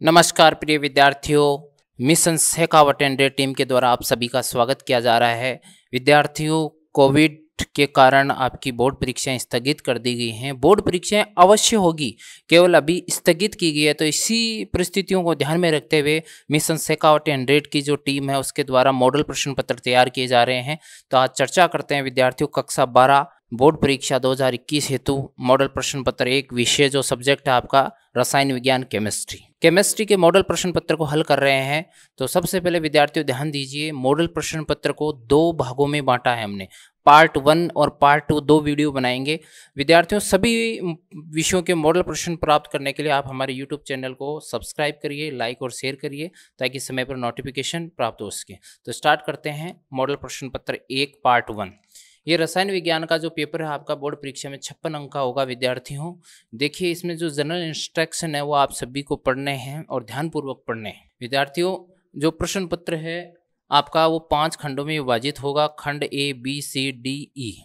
नमस्कार प्रिय विद्यार्थियों, मिशन शेखावत एंड टीम के द्वारा आप सभी का स्वागत किया जा रहा है। विद्यार्थियों, कोविड के कारण आपकी बोर्ड परीक्षाएं स्थगित कर दी गई हैं। बोर्ड परीक्षाएं अवश्य होगी, केवल अभी स्थगित की गई है। तो इसी परिस्थितियों को ध्यान में रखते हुए मिशन शेखावत एंड की जो टीम है उसके द्वारा मॉडल प्रश्न पत्र तैयार किए जा रहे हैं। तो आज चर्चा करते हैं विद्यार्थियों, कक्षा 12 बोर्ड परीक्षा 2021 हेतु मॉडल प्रश्न पत्र एक विषय जो सब्जेक्ट है आपका रसायन विज्ञान केमिस्ट्री के मॉडल प्रश्न पत्र को हल कर रहे हैं। तो सबसे पहले विद्यार्थियों ध्यान दीजिए, मॉडल प्रश्न पत्र को दो भागों में बांटा है हमने। पार्ट 1 और पार्ट 2 दो वीडियो बनाएंगे। विद्यार्थियों, सभी विषयों के मॉडल प्रश्न प्राप्त करने के लिए आप हमारे यूट्यूब चैनल को सब्सक्राइब करिए, लाइक और शेयर करिए ताकि समय पर नोटिफिकेशन प्राप्त हो सके। तो स्टार्ट करते हैं मॉडल प्रश्न पत्र 1 पार्ट 1। ये रसायन विज्ञान का जो पेपर है आपका बोर्ड परीक्षा में 56 अंक का होगा। विद्यार्थियों देखिए, इसमें जो जनरल इंस्ट्रक्शन है वो आप सभी को पढ़ने हैं और ध्यानपूर्वक पढ़ने हैं। विद्यार्थियों, जो प्रश्न पत्र है आपका वो 5 खंडों में विभाजित होगा। खंड ए, बी, सी, डी, ई।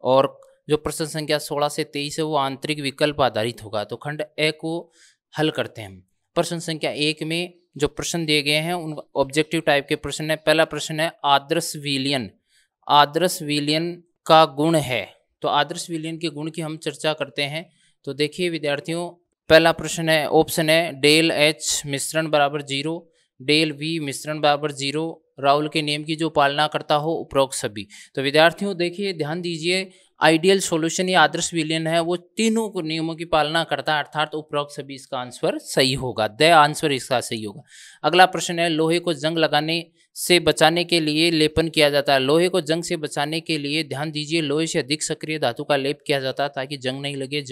और जो प्रश्न संख्या 16 से 23 है वो आंतरिक विकल्प आधारित होगा। तो खंड ए को हल करते हैं। प्रश्न संख्या 1 में जो प्रश्न दिए गए हैं उन ऑब्जेक्टिव टाइप के प्रश्न है। पहला प्रश्न है आदर्श विलयन का गुण है। तो आदर्श विलयन के गुण की हम चर्चा करते हैं। तो देखिए विद्यार्थियों, पहला प्रश्न है, ऑप्शन है डेल एच मिश्रण बराबर 0, डेल वी मिश्रण बराबर 0, राउल के नियम की जो पालना करता हो उपरोक्त सभी। तो विद्यार्थियों देखिए, ध्यान दीजिए, आइडियल सॉल्यूशन या आदर्श विलयन है वो तीनों को नियमों की पालना करता है, अर्थात उपरोक्त सभी इसका आंसर सही होगा। द आंसर इसका सही होगा। अगला प्रश्न है, लोहे को जंग लगाने से बचाने के लिए लेपन किया जाता है। लोहे को जंग से बचाने के लिए ध्यान दीजिए, लोहे से अधिक सक्रिय धातु का लेप किया जाता है ताकि जंग नहीं लगे।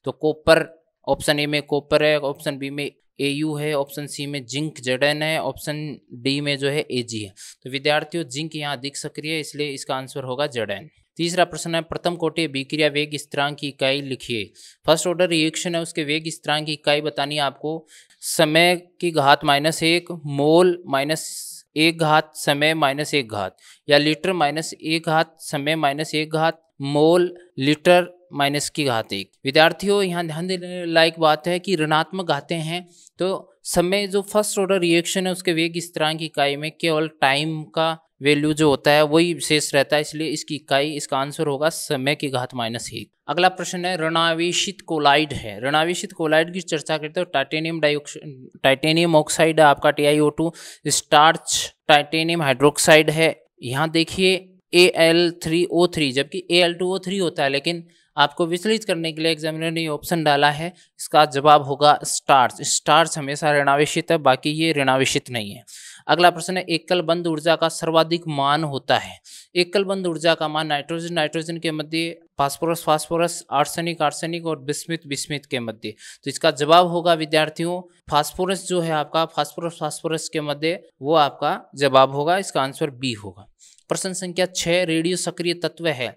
तो कॉपर, ऑप्शन ए में कॉपर है, ऑप्शन बी में Au है, ऑप्शन सी में जिंक Zn है, ऑप्शन डी में जो है Ag है। तो विद्यार्थियों जिंक यहाँ अधिक सक्रिय है, इसलिए इसका आंसर होगा Zn। तीसरा प्रश्न है, प्रथम कोटि अभिक्रिया वेग स्थिरांक की इकाई लिखिए। फर्स्ट ऑर्डर रिएक्शन है, उसके वेग स्थिरांक की इकाई बतानी है आपको। समय की घात -1, मोल -1 घात, समय -1 घात, या लीटर -1 घात, समय -1 घात, मोल लीटर माइनस की घात 1। विद्यार्थियों यहाँ ध्यान देने लायक बात है कि ऋणात्मक घातें हैं तो समय जो फर्स्ट ऑर्डर रिएक्शन है उसके वेग स्थिरांक की इकाई में केवल टाइम का वैल्यू जो होता है वही विशेष रहता है, इसलिए इसकी इकाई, इसका आंसर होगा समय की घात -1। अगला प्रश्न है, ऋणावेशित कोलाइड है। ऋणावेशित कोलाइड की चर्चा करते हो। टाइटेनियम ऑक्साइड है आपका TiO2, स्टार्च टाइटेनियम हाइड्रोक्साइड है। यहाँ देखिए Al3O3 जबकि Al2O3 होता है, लेकिन आपको विचलित करने के लिए एग्जामिनर ने ऑप्शन डाला है। इसका जवाब होगा स्टार्च। स्टार्च हमेशा ऋणावेशित है, बाकी ये ऋणावेशित नहीं है। अगला प्रश्न है, एकल बंद ऊर्जा का सर्वाधिक मान होता है। एकल बंद ऊर्जा का मान नाइट्रोजन के मध्य, फास्फोरस आर्सेनिक और बिस्मिथ के मध्य। तो इसका जवाब होगा विद्यार्थियों फास्फोरस जो है आपका, फास्फोरस के मध्य, वो आपका जवाब होगा। इसका आंसर बी होगा। प्रश्न संख्या 6, रेडियो सक्रिय तत्व है।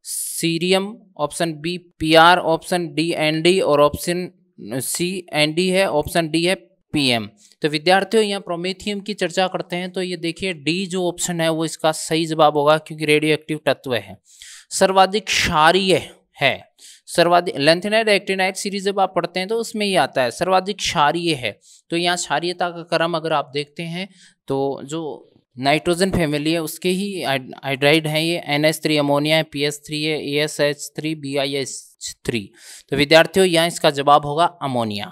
Cerium, option B Pr, option D Nd और ऑप्शन सी Nd है, ऑप्शन डी है Pm। तो विद्यार्थियों यहाँ प्रोमेथियम की चर्चा करते हैं। तो ये देखिए डी जो ऑप्शन है वो इसका सही जवाब होगा क्योंकि रेडियो एक्टिव तत्व है। सर्वाधिक क्षारीय है, सर्वाधिक लैंथेनाइड एक्टिनाइड सीरीज जब आप पढ़ते हैं तो उसमें ही आता है सर्वाधिक क्षारीय है। तो यहाँ क्षारीयता का क्रम अगर आप देखते हैं तो जो नाइट्रोजन फैमिली है उसके ही हाइड्राइड है, ये NH3 अमोनिया है, PS3 है, ASH3 BiH3। तो विद्यार्थियों यहाँ इसका जवाब होगा अमोनिया।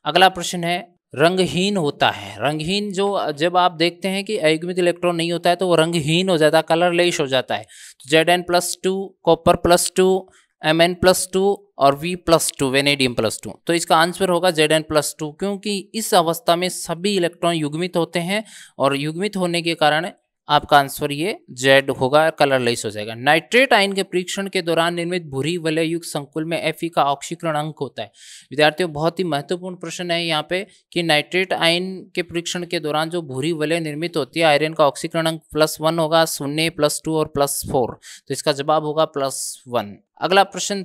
अगला प्रश्न है, रंगहीन होता है। रंगहीन जो जब आप देखते हैं कि अयुग्मित इलेक्ट्रॉन नहीं होता है तो वो रंगहीन हो जाता है, कलरलेस हो जाता है। तो Zn+2, कॉपर +2, Mn+2 और V+2, वेनेडियम +2। तो इसका आंसर होगा Zn+2 क्योंकि इस अवस्था में सभी इलेक्ट्रॉन युग्मित होते हैं और युग्मित होने के कारण आपका आंसर ये Z होगा, कलरलेस हो जाएगा। नाइट्रेट आयन के परीक्षण के दौरान निर्मित भूरी वलय युक्त संकुल में Fe का ऑक्सीकरण अंक होता है। विद्यार्थियों बहुत ही महत्वपूर्ण प्रश्न है यहाँ पे कि नाइट्रेट आयन के परीक्षण के दौरान जो भूरी वलय निर्मित होती है आयरन का ऑक्सीकरण अंक +1 होगा, 0, +2 और +4। तो इसका जवाब होगा +1। अगला प्रश्न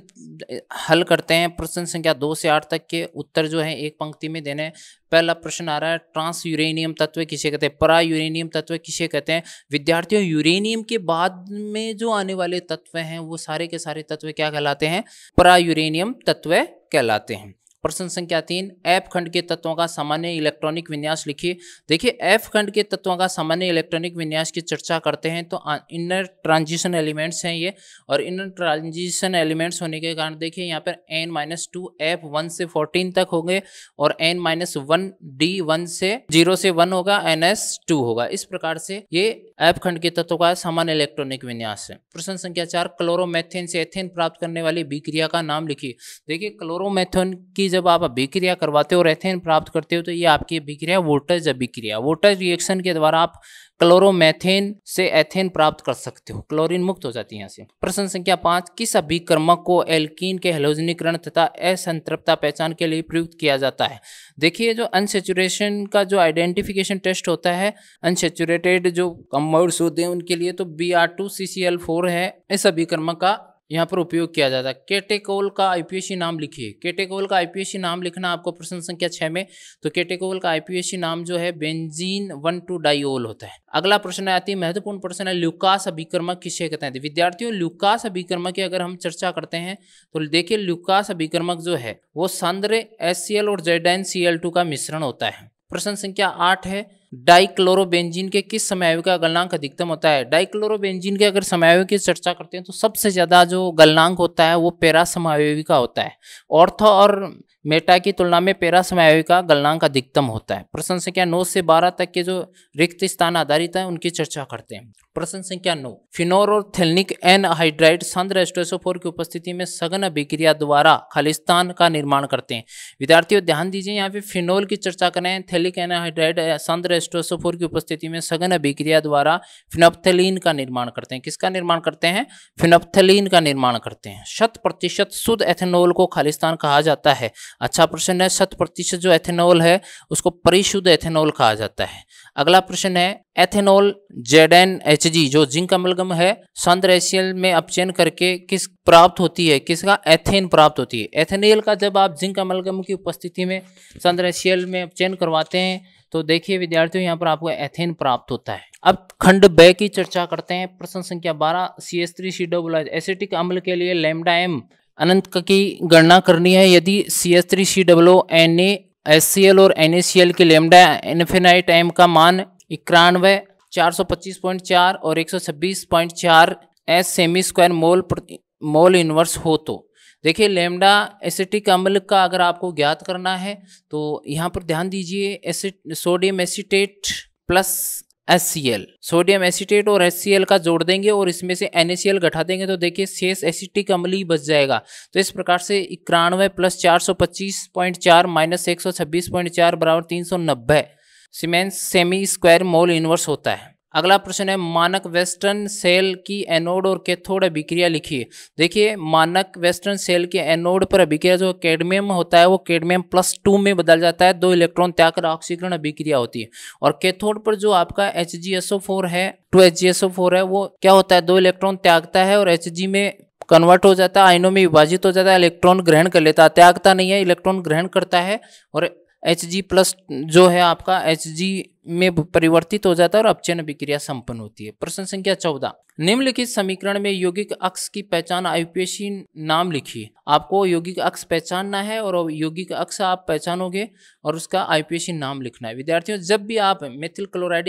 हल करते हैं। प्रश्न संख्या 2 से 8 तक के उत्तर जो है एक पंक्ति में देने हैं। पहला प्रश्न आ रहा है, ट्रांस यूरेनियम तत्व किसे कहते हैं, परा यूरेनियम तत्व किसे कहते हैं। विद्यार्थियों यूरेनियम के बाद में जो आने वाले तत्व हैं वो सारे के सारे तत्व क्या कहलाते हैं, परा यूरेनियम तत्व कहलाते हैं। प्रश्न संख्या 3, एफ खंड के तत्वों का सामान्य इलेक्ट्रॉनिक विन्यास लिखिए। देखिए एफ खंड के तत्वों का सामान्य इलेक्ट्रॉनिक विन्यास की चर्चा करते हैं तो इनर ट्रांजिशन एलिमेंट्स हैं ये, और इनर ट्रांजिशन एलिमेंट्स होने के कारण देखिए यहाँ पर n-2 एफ 1 से 14 तक होंगे और n-1 डी 1 से 0 से 1 होगा, ns 2 होगा। इस प्रकार से ये एफ खंड के तत्वों का सामान्य इलेक्ट्रॉनिक विन्यास है। प्रश्न संख्या 4, क्लोरोमेथेन से एथेन प्राप्त करने वाली अभिक्रिया का नाम लिखिए। देखिए क्लोरोमेथेन की जब आप अभिक्रिया करवाते हो और एथेन प्राप्त करते हो तो ये आपकी अभिक्रिया वोल्टेज अभिक्रिया, वोल्टेज रिएक्शन के द्वारा आप क्लोरोमेथेन से एथेन प्राप्त कर सकते हो, क्लोरीन मुक्त हो जाती है यहाँ से। प्रश्न संख्या 5, किस अभिकर्मक को एल्कीन के हैलोजनीकरण तथा असंतृप्तता पहचान के लिए प्रयुक्त किया जाता है? देखिए जो अनसेचुरेशन का जो आइडेंटिफिकेशन टेस्ट होता है अनसेचुरेटेड जो कंपाउंड्स होते हैं उनके लिए तो Br2CCl4 है इस अभिकर्मक का यहाँ पर उपयोग किया जाता है। केटेकोल का आईपीएसी नाम लिखिए। केटेकोल का आईपीएसी नाम लिखना आपको प्रश्न संख्या 6 में, तो केटेकोल का आईपीएसी नाम जो है बेंजीन 1,2-डाइओल होता है। अगला प्रश्न आती है, महत्वपूर्ण प्रश्न है, ल्यूकास अभिकर्मक किसे कहते हैं? विद्यार्थियों ल्यूकास अभिकर्मक की अगर हम चर्चा करते हैं तो देखिए ल्यूकास अभिकर्मक जो है वो सांद्र HCl और ZnCl2 का मिश्रण होता है। प्रश्न संख्या 8 है, डाइक्लोरोबेंजीन के किस समयावयव का गलनांक अधिकतम होता है? डाइक्लोरोबेंजीन के अगर समयावयव की चर्चा करते हैं तो सबसे ज्यादा जो गलनांक होता है वो पैरा समयावयवी का होता है। ऑर्थो और मेटा की तुलना में पैरा समयावयवी का गलनांक अधिकतम होता है। प्रश्न संख्या 9 से 12 तक के जो रिक्त स्थान आधारित है उनकी चर्चा करते हैं। प्रश्न संख्या 9, फिनोल और थैलिक एनहाइड्राइड सांद्र H2SO4 की उपस्थिति में सघन अभिक्रिया द्वारा खालिस्तान का निर्माण करते हैं। विद्यार्थियों ध्यान दीजिए, यहाँ पे फिनोल की चर्चा करें, थैलिक एनहाइड्राइड सांद्र H2SO4 की उपस्थिति में सघन अभिक्रिया द्वारा फिनोप्थलीन का निर्माण करते हैं। किसका निर्माण करते हैं? फिनोप्थलीन का निर्माण करते हैं। 100% शुद्ध एथेनॉल को खालिस्तान कहा जाता है। अच्छा प्रश्न है, 100% जो एथेनॉल है उसको परिशुद्ध एथेनॉल कहा जाता है। अगला प्रश्न है, एथेनॉल ZnHg जो जिंक अमलगम है सांद्र HCl में अपचयन करके किस प्राप्त होती है? किसका? एथेन प्राप्त होती है। एथेनॉल का जब आप जिंक अमलगम की उपस्थिति में सांद्र HCl में अपचयन करवाते हैं तो देखिए विद्यार्थियों यहाँ पर आपको एथेन प्राप्त होता है। अब खंड ब की चर्चा करते हैं। प्रश्न संख्या 12, CH3COO एसिटिक अम्ल के लिए लैम्डा m अनंत की गणना करनी है। यदि CH3COO NaHCl और NaCl के लैम्डा इन्फिनाइट m का मान 91, 425.4 और 126.4 S semi square mole inverse हो तो देखिए लैम्डा एसिटिक अम्ल का अगर आपको ज्ञात करना है तो यहाँ पर ध्यान दीजिए, sodium acetate plus HCl, sodium acetate और HCl का जोड़ देंगे और इसमें से NaCl घटा देंगे तो देखिए शेष एसिटिक अम्ल ही बच जाएगा। तो इस प्रकार से 91 प्लस 425.4 माइनस 126.4 बराबर 390 siemens semi square mole inverse होता है। अगला प्रश्न है, मानक वेस्टर्न सेल की एनोड और कैथोड अभिक्रिया लिखिए। देखिए मानक वेस्टर्न सेल के एनोड पर अभिक्रिया जो कैडमियम होता है वो कैडमियम +2 में बदल जाता है, 2 इलेक्ट्रॉन त्याग कर ऑक्सीकरण अभिक्रिया होती है। और कैथोड पर जो आपका HgSO4 है 2HgSO4 है वो क्या होता है? 2 इलेक्ट्रॉन त्यागता है और Hg में कन्वर्ट हो जाता है, आयनों में विभाजित हो जाता है, इलेक्ट्रॉन ग्रहण कर लेता है, त्यागता नहीं है, इलेक्ट्रॉन ग्रहण करता है और Hg+ जो है आपका Hg में परिवर्तित हो जाता है और अपचयन अभिक्रिया संपन्न होती है। प्रश्न संख्या 14, निम्नलिखित समीकरण में यौगिक अक्ष की पहचान आईयूपीएसी नाम लिखिए। आपको यौगिक अक्ष पहचानना है और यौगिक अक्ष आप पहचानोगे और उसका आईयूपीएसी नाम लिखना है। विद्यार्थियों जब भी आप मेथिल क्लोराइड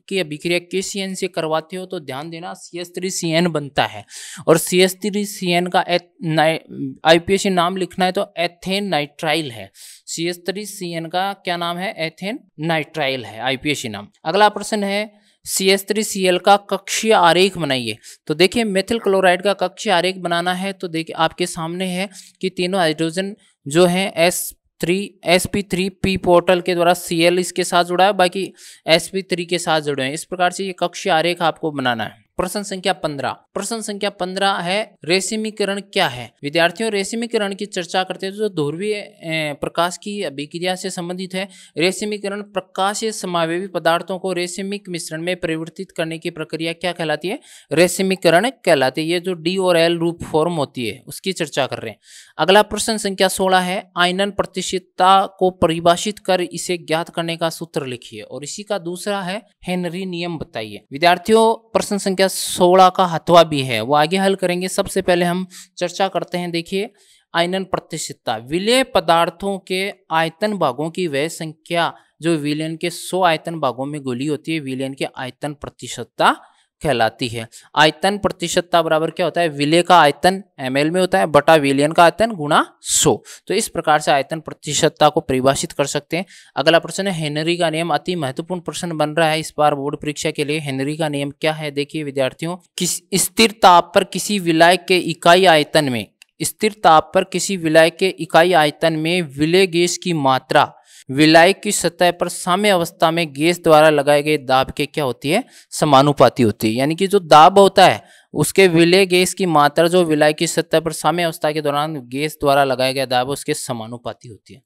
की अभिक्रिया KCN से करवाते हो तो ध्यान देना CH3CN बनता है और CH3CN का आईयूपीएसी नाम लिखना है तो एथेन नाइट्राइल है। CH3CN का क्या नाम है? एथेन नाइट्राइल है आईयूपीएसी नाम। अगला प्रश्न है, CH3Cl का कक्षीय आरेख बनाइए। तो देखिए मेथिल क्लोराइड का कक्षीय आरेख बनाना है तो देखिए आपके सामने है कि तीनों हाइड्रोजन जो है sp3p पोर्टल के द्वारा Cl इसके साथ जुड़ा है, बाकी sp3 के साथ जुड़े हैं। इस प्रकार से ये कक्षीय आरेख आपको बनाना है। प्रश्न संख्या 15, प्रश्न संख्या 15 है रेसिमीकरण क्या है? विद्यार्थियों रेसिमीकरण की चर्चा करते हैं जो ध्रुवीय प्रकाश की अभिक्रिया से संबंधित है। रेसिमीकरण प्रकाशीय समावेवी पदार्थों को रेसिमिक मिश्रण में परिवर्तित करने की प्रक्रिया क्या कहलाती है? रेसिमीकरण कहलाती है। ये जो D और L रूप फॉर्म होती है उसकी चर्चा कर रहे हैं। अगला प्रश्न संख्या 16 है आयनन प्रतिष्ठितता को परिभाषित कर इसे ज्ञात करने का सूत्र लिखिए और इसी का दूसरा है हेनरी नियम बताइए। विद्यार्थियों प्रश्न संख्या 16 का हथवा भी है वो आगे हल करेंगे। सबसे पहले हम चर्चा करते हैं। देखिए आयनन प्रतिशतता, विलेय पदार्थों के आयतन भागों की वह संख्या जो विलयन के 100 आयतन भागों में घुली होती है, विलयन के आयतन प्रतिशतता कहलाती है। आयतन प्रतिशतता बराबर क्या होता है, विलेय का आयतन ml में होता है बटा विलयन का आयतन गुणा 100। तो इस प्रकार से आयतन प्रतिशतता को परिभाषित कर सकते हैं। अगला प्रश्न है हेनरी का नियम, अति महत्वपूर्ण प्रश्न बन रहा है इस बार बोर्ड परीक्षा के लिए। हेनरी का नियम क्या है, देखिए विद्यार्थियों, किस स्थिर ताप पर किसी विलायक के इकाई आयतन में, स्थिर ताप पर किसी विलायक के इकाई आयतन में विलेय गैस की मात्रा विलायक की सतह पर साम्य अवस्था में गैस द्वारा लगाए गए दाब के क्या होती है, समानुपाती होती है। यानी कि जो दाब होता है उसके विलेय गैस की मात्रा जो विलायक की सतह पर साम्य अवस्था के दौरान गैस द्वारा लगाया गया दाब उसके समानुपाती होती है।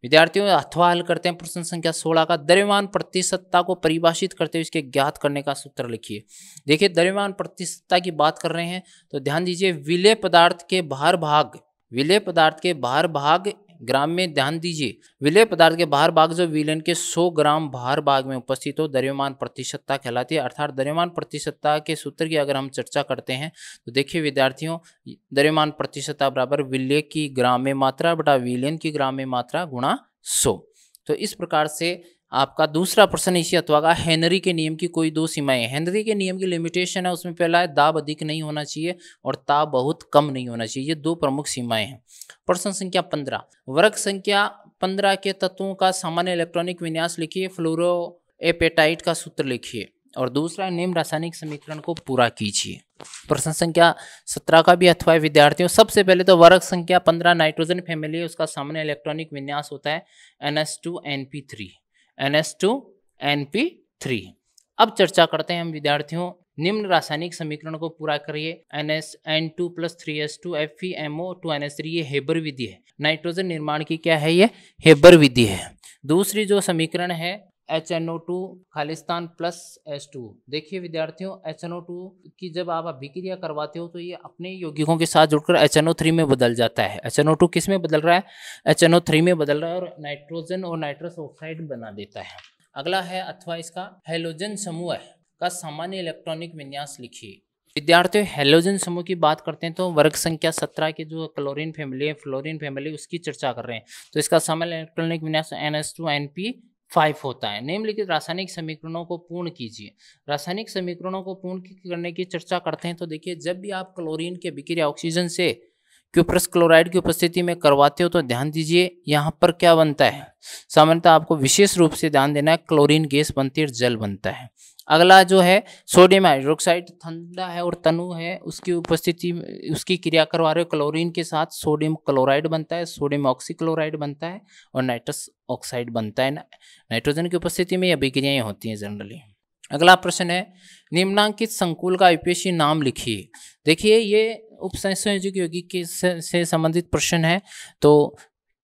विद्यार्थियों अथवा हल करते हैं प्रश्न संख्या 16 का। द्रव्यमान प्रतिशतता को परिभाषित करते हुए इसके ज्ञात करने का सूत्र लिखिए। देखिए द्रव्यमान प्रतिशतता की बात कर रहे हैं तो ध्यान दीजिए, विलेय पदार्थ के बाहर भाग, विलेय पदार्थ के बाहर भाग ग्राम में ध्यान दीजिए, विलेय पदार्थ के बाहर भाग जो विलयन के 100 ग्राम बाहर भाग में उपस्थित हो द्रव्यमान प्रतिशतता कहलाती है। अर्थात द्रव्यमान प्रतिशतता के सूत्र की अगर हम चर्चा करते हैं तो देखिए विद्यार्थियों, द्रव्यमान प्रतिशतता बराबर विलेय की ग्राम में मात्रा बटा विलयन की ग्राम में मात्रा गुणा 100। तो इस प्रकार से आपका दूसरा प्रश्न इसी अथवा का, हेनरी के नियम की कोई दो सीमाएं। हेनरी के नियम की लिमिटेशन है, उसमें पहला है दाब अधिक नहीं होना चाहिए और ताप बहुत कम नहीं होना चाहिए, ये दो प्रमुख सीमाएं हैं। प्रश्न संख्या 15, वर्ग संख्या 15 के तत्वों का सामान्य इलेक्ट्रॉनिक विन्यास लिखिए, फ्लोरोएपेटाइट का सूत्र लिखिए और दूसरा निम्न रासायनिक समीकरण को पूरा कीजिए। प्रश्न संख्या 17 का भी अथवा विद्यार्थियों, सबसे पहले तो वर्ग संख्या 15 नाइट्रोजन फैमिली है, उसका सामान्य इलेक्ट्रॉनिक विन्यास होता है NH2NP3, NH2NP3। अब चर्चा करते हैं हम विद्यार्थियों, निम्न रासायनिक समीकरण को पूरा करिए। NH2 + 3H2 FeMO2NH3, ये हेबर विधि है। नाइट्रोजन निर्माण की क्या है, ये हेबर विधि है। दूसरी जो समीकरण है HNO2 खालिस्तान प्लस H2। देखिए विद्यार्थियों, HNO2 की जब आप अभिक्रिया करवाते हो तो ये अपने यौगिकों के साथ जुड़कर HNO3 में बदल जाता है। HNO2 किस में बदल रहा है, HNO3 में बदल रहा है और नाइट्रोजन और नाइट्रस ऑक्साइड बना देता है। अगला है अथवा इसका हैलोजन समूह का सामान्य इलेक्ट्रॉनिक विन्यास लिखिए। विद्यार्थियों हैलोजन समूह की बात करते हैं तो वर्ग संख्या 17 के जो क्लोरीन फैमिली है, फ्लोरीन फैमिली, उसकी चर्चा कर रहे हैं। तो इसका सामान्य इलेक्ट्रॉनिक विन्यास NH2NP5 होता है। निम्नलिखित रासायनिक समीकरणों को पूर्ण कीजिए। रासायनिक समीकरणों को पूर्ण करने की चर्चा करते हैं तो देखिए, जब भी आप क्लोरीन के अभिक्रिया ऑक्सीजन से क्यूप्रस क्लोराइड की उपस्थिति में करवाते हो तो ध्यान दीजिए यहाँ पर क्या बनता है, सामान्यतः आपको विशेष रूप से ध्यान देना है, क्लोरीन गैस बनती है, जल बनता है। अगला जो है सोडियम हाइड्रोक्साइड, ठंडा है और तनु है, उसकी उपस्थिति उसकी क्रिया करवा रहे हो क्लोरीन के साथ, सोडियम क्लोराइड बनता है, सोडियम ऑक्सीक्लोराइड बनता है और नाइट्रस ऑक्साइड बनता है। नाइट्रोजन की उपस्थिति में ये अभिक्रियाएं होती हैं जनरली। अगला प्रश्न है निम्नांकित संकुल का आईपीएसी नाम लिखिए। देखिए ये उपसंयोजक यौगिक से संबंधित प्रश्न है। तो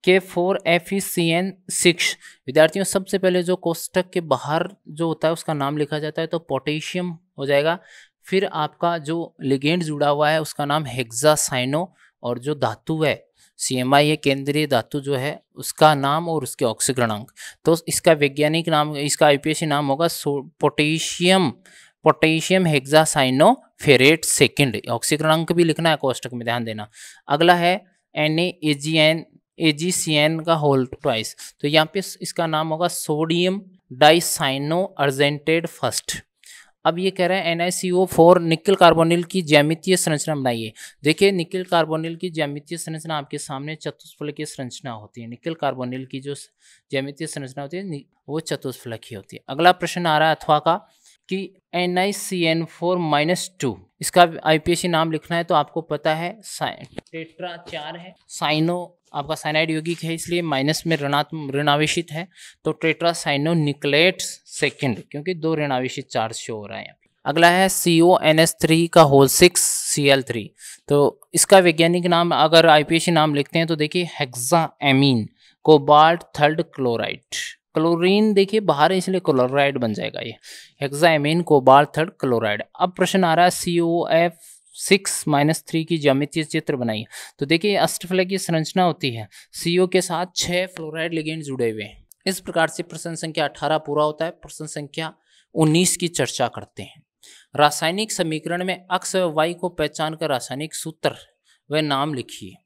K4FeCN6 विद्यार्थियों, सबसे पहले जो कोष्टक के बाहर जो होता है उसका नाम लिखा जाता है तो पोटेशियम हो जाएगा। फिर आपका जो लिगेंड जुड़ा हुआ है उसका नाम हेक्सासाइनो, और जो धातु है CMI, ये केंद्रीय धातु जो है उसका नाम और उसके ऑक्सीकरणांक। तो इसका वैज्ञानिक नाम, इसका आईपीएसी नाम होगा पोटेशियम हेक्सासाइनो फेरेट सेकेंड। ऑक्सीकरणांक भी लिखना है कोष्टक में, ध्यान देना। अगला है NaAgCN का होल ट्वाइस, तो यहाँ पे इसका नाम होगा सोडियम डाइसाइनो अर्जेंटेड फर्स्ट। अब ये कह रहे हैं NiCO4 निकल कार्बोनिल की ज्यामितीय संरचना बनाइए। देखिए निकल कार्बोनिल की ज्यामितीय संरचना आपके सामने चतुष्फलकीय संरचना होती है। निकल कार्बोनिल की जो ज्यामितीय संरचना होती है वो चतुष्फलकीय होती है। अगला प्रश्न आ रहा है अथवा का कि NiCN4-2, इसका आईपीएसी नाम लिखना है तो आपको पता है टेट्रा 4 है, साइनो आपका साइनाइड यौगिक है इसलिए माइनस में ऋणावेशित है, तो टेट्रा साइनो निकलेट सेकेंड, क्योंकि 2 ऋणावेशित चार्ज शो हो रहा है। अगला है CONS3 का होल 6 Cl3, तो इसका वैज्ञानिक नाम अगर आईपीएसी नाम लिखते हैं तो देखिए हेक्साएमीन कोबाल्ट थर्ड क्लोराइड। क्लोरीन देखिए बाहर है इसलिए क्लोराइड बन जाएगा ये, हेक्साएमीन कोबाल्ट थर्ड क्लोराइड। अब प्रश्न आ रहा है COF6-3 की ज्यामितीय चित्र बनाइए। तो देखिए अष्टफलकीय संरचना होती है, CO के साथ 6 फ्लोराइड लिगेंड जुड़े हुए हैं। इस प्रकार से प्रश्न संख्या 18 पूरा होता है। प्रश्न संख्या 19 की चर्चा करते हैं। रासायनिक समीकरण में अक्स व वाई को पहचान कर रासायनिक सूत्र व नाम लिखिए।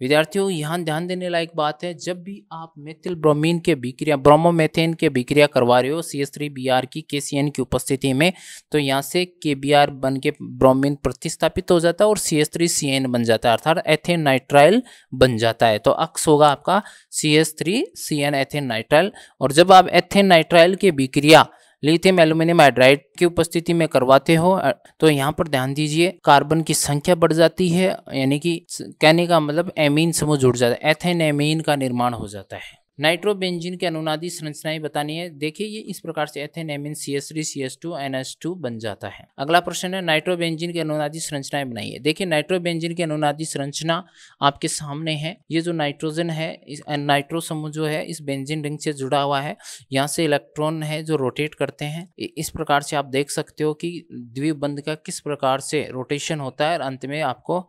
विद्यार्थियों यहाँ ध्यान देने लायक बात है, जब भी आप मेथिल ब्रोमीन के विक्रिया ब्रोमोमेथेन के विक्रिया करवा रहे हो CH3Br की KCN की उपस्थिति में, तो यहाँ से KBr बन के ब्रोमीन प्रतिस्थापित हो जाता है और CH3CN बन जाता है, अर्थात एथेन नाइट्राइल बन जाता है। तो अक्स होगा आपका CH3CN एथेन नाइट्राइल। और जब आप एथेन नाइट्राइल की विक्रिया लिथियम एल्यूमिनियम हाइड्राइड की उपस्थिति में करवाते हो तो यहाँ पर ध्यान दीजिए कार्बन की संख्या बढ़ जाती है, यानी कि कहने का मतलब एमीन समूह जुड़ जाता है, एथेन एमीन का निर्माण हो जाता है। नाइट्रोबेंजीन के अनुनादी संरचनाएं बतानी है। देखिए ये इस प्रकार से ethane amine CH3 CH2 NH2 बन जाता है। अगला प्रश्न है नाइट्रोबेंजीन की अनुनादी संरचनाएं बनाइए। देखिए नाइट्रोबेंजीन की अनुनादी संरचना आपके सामने है। ये जो नाइट्रोजन है, इस नाइट्रो समूह जो है इस बेंजीन रिंग से जुड़ा हुआ है, यहाँ से इलेक्ट्रॉन है जो रोटेट करते हैं। इस प्रकार से आप देख सकते हो कि द्विबंध का किस प्रकार से रोटेशन होता है और अंत में आपको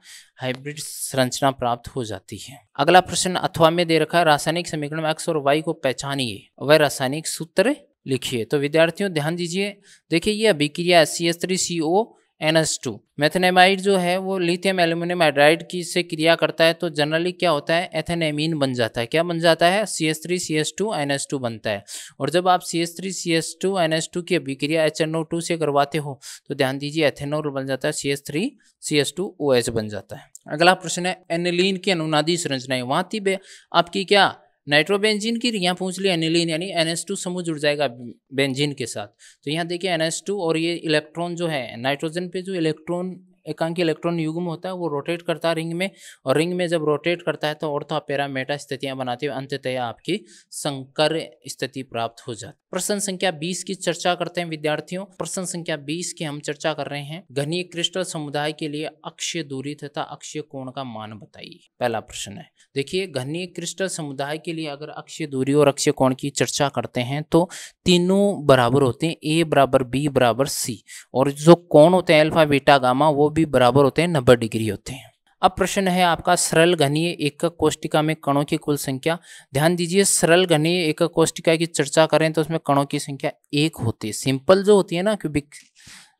हाइब्रिड संरचना प्राप्त हो जाती है। अगला प्रश्न अथवा में दे रखा है रासायनिक समीकरण में x और y को पहचानिए, वह रासायनिक सूत्र लिखिए। तो विद्यार्थियों ध्यान दीजिए, देखिए ये अभिक्रिया CH3CO NH2 मेथनेमाइड जो है वो लिथियम एल्यूमिनियम हाइड्राइड की से क्रिया करता है, तो जनरली क्या होता है एथेन एमीन बन जाता है। क्या बन जाता है CH3 CH2 NH2 बनता है। और जब आप CH3 CH2 NH2 की अभिक्रिया HNO2 से करवाते हो तो ध्यान दीजिए एथेनॉल बन जाता है, CH3 CH2 OH बन जाता है। अगला प्रश्न है एनिलीन की अनुनादी संरचना है। वहां थी आपकी क्या नाइट्रोबेंजीन की, यहाँ पूछ लिया एनिलीन यानी NH2 समूह जुड़ जाएगा बेंजीन के साथ। तो यहाँ देखिए NH2 और ये इलेक्ट्रॉन जो है नाइट्रोजन पे जो इलेक्ट्रॉन एकांकी इलेक्ट्रॉन युग्म होता है वो रोटेट करता है रिंग में, और रिंग में जब रोटेट करता है तो ऑर्थो पैरा मेटा स्थितियां बनाते हुए अंततः आपकी संकर स्थिति प्राप्त हो जाती है। प्रश्न संख्या 20 की चर्चा करते हैं विद्यार्थियों। प्रश्न संख्या 20 की हम चर्चा कर रहे हैं घनीय क्रिस्टल समुदाय के लिए अक्षीय दूरी तथा अक्षीय कोण का मान बताइए। पहला प्रश्न है, देखिए घनीय क्रिस्टल समुदाय के लिए अगर अक्षीय दूरी और अक्षीय कोण की चर्चा करते हैं तो तीनों बराबर होते हैं, A बराबर B बराबर C, और जो कोण होते हैं अल्फा बीटा गामा वो भी बराबर होते हैं, 90 डिग्री होते हैं। अब प्रश्न है आपका सरल घनीय एकक कोष्टिका में कणों की कुल संख्या। ध्यान दीजिए सरल घनीय एकक कोष्टिका की चर्चा करें तो उसमें कणों की संख्या 1 होती है। सिंपल जो होती है ना क्यूबिक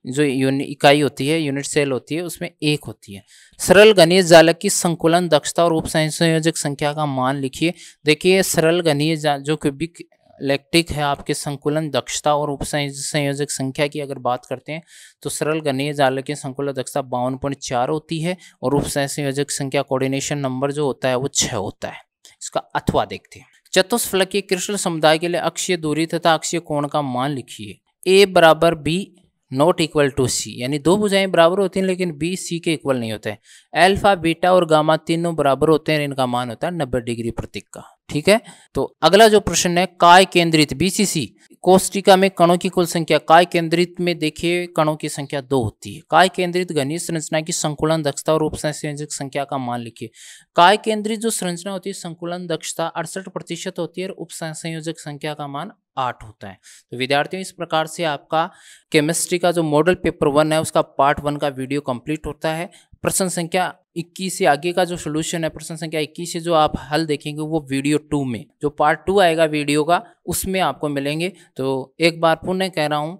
जो इकाई होती है, यूनिट सेल होती है, उसमें 1 होती है। सरल घनीय जालक की संकुलन दक्षता और उपसंयोजक संख्या का मान लिखिए। देखिए सरल घनीय जो क्यूबिक इलेक्ट्रिक है आपके संकुलन दक्षता और उपसंयोजक संख्या की अगर बात करते हैं तो सरल घनीय जालक की संकुलन दक्षता 52.4 होती है और उपसंयोजक संख्या कोऑर्डिनेशन नंबर जो होता है वो 6 होता है। इसका अथवा देखते हैं। चतुष्फलकीय क्रिस्टल समुदाय के लिए अक्षीय दूरी तथा अक्षीय कोण का मान लिखिए। A बराबर B not equal to C, यानी दो भुजाएं बराबर होती हैं लेकिन B C के इक्वल नहीं होते हैं। अल्फा बीटा और गामा तीनों बराबर होते हैं, इनका मान होता है 90 डिग्री प्रतीक का। ठीक है, तो अगला जो प्रश्न है काय केंद्रित BCC कोष्टिका में कणों की कुल संख्या। काय केंद्रित में देखिए कणों की संख्या 2 होती है। काय केंद्रित घनीय संरचना की संकुलन दक्षता और उपसंयोजक संख्या का मान लिखिए। काय केंद्रित जो संरचना होती है संकुलन दक्षता 68% होती है और उपसंयोजक संख्या का मान 8 होता है। तो विद्यार्थियों इस प्रकार से आपका केमिस्ट्री का जो मॉडल पेपर 1 है उसका पार्ट 1 का वीडियो कंप्लीट होता है। प्रश्न संख्या 21 से आगे का जो सोल्यूशन है, प्रश्न संख्या 21 से जो आप हल देखेंगे वो वीडियो 2 में, जो पार्ट 2 आएगा वीडियो का उसमें आपको मिलेंगे। तो एक बार पुनः कह रहा हूँ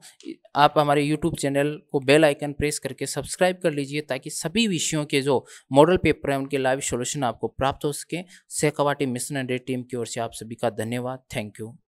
आप हमारे यूट्यूब चैनल को बेल आइकन प्रेस करके सब्सक्राइब कर लीजिए ताकि सभी विषयों के जो मॉडल पेपर हैं उनके लाइव सोल्यूशन आपको प्राप्त हो सके। सहकवाटी मिशन एंड टीम की ओर से आप सभी का धन्यवाद। Thank you.